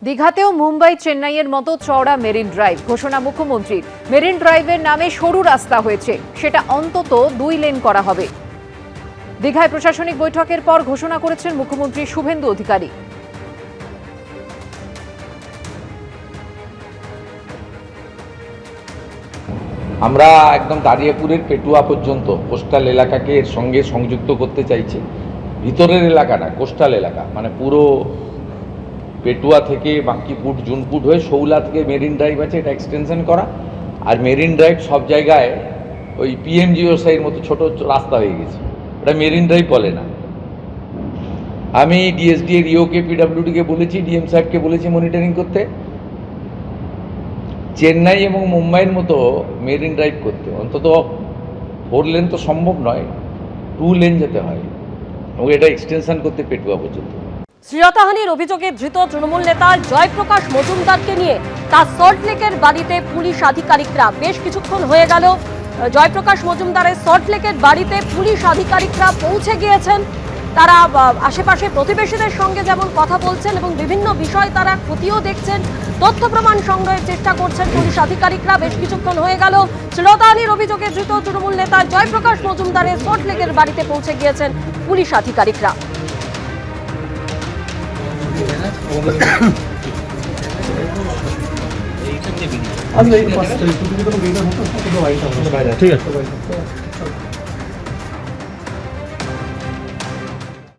দীঘাতেও মুম্বাই চেন্নাইয়ের মতো চওড়া মেরিন ড্রাইভ ঘোষণা মুখ্যমন্ত্রীর। মেরিন ড্রাইভের নামে সরু রাস্তা হয়েছে, সেটা অন্তত 2 লেন করা হবে। দীঘায় প্রশাসনিক বৈঠকের পর ঘোষণা করেছেন মুখ্যমন্ত্রী শুভেন্দু অধিকারী। আমরা একদম দাঁড়িয়াপুরের পেটুয়া পর্যন্ত কোস্টাল এলাকাকে এর সঙ্গে সংযুক্ত করতে চাইছি। ভিতরের এলাকা না, কোস্টাল এলাকা, মানে পুরো পেটুয়া থেকে বাঙ্কিপুর জুনপুট হয়ে শৌলা থেকে মেরিন ড্রাইভ আছে, এটা এক্সটেনশন করা। আর মেরিন ড্রাইভ সব জায়গায় ওই পিএমজিওসাইয়ের মতো ছোট রাস্তা হয়ে গেছে, এটা মেরিন ড্রাইভ বলে না। আমি ডিএসডি এর ইওকে পিডব্লিউডিকে বলেছি, ডিএম সাহেবকে বলেছি মনিটরিং করতে, চেন্নাই এবং মুম্বাইয়ের মতো মেরিন ড্রাইভ করতে। অন্তত 4 লেন তো সম্ভব নয়, 2 লেন যেতে হয়, এবং এটা এক্সটেনশন করতে পেটুয়া পর্যন্ত। শ্লীলতাহানির অভিযোগে ধৃত তৃণমূল নেতা জয়প্রকাশ মজুমদারকে নিয়ে তার সল্টলেকের বাড়িতে পুলিশ আধিকারিকরা বেশ কিছুক্ষণ হয়ে গেল। জয়প্রকাশ মজুমদারের সল্টলেকের বাড়িতে পুলিশ আধিকারিকরা পৌঁছে গিয়েছেন। তারা আশেপাশে প্রতিবেশীদের সঙ্গে যেমন কথা বলছেন এবং বিভিন্ন বিষয় তারা খতিয়েও দেখছেন, তথ্য প্রমাণ সংগ্রহের চেষ্টা করছেন পুলিশ আধিকারিকরা। বেশ কিছুক্ষণ হয়ে গেল শ্লীলতাহানির অভিযোগে ধৃত তৃণমূল নেতা জয়প্রকাশ মজুমদারের সল্টলেকের বাড়িতে পৌঁছে গিয়েছেন পুলিশ আধিকারিকরা। ঠিক আছে।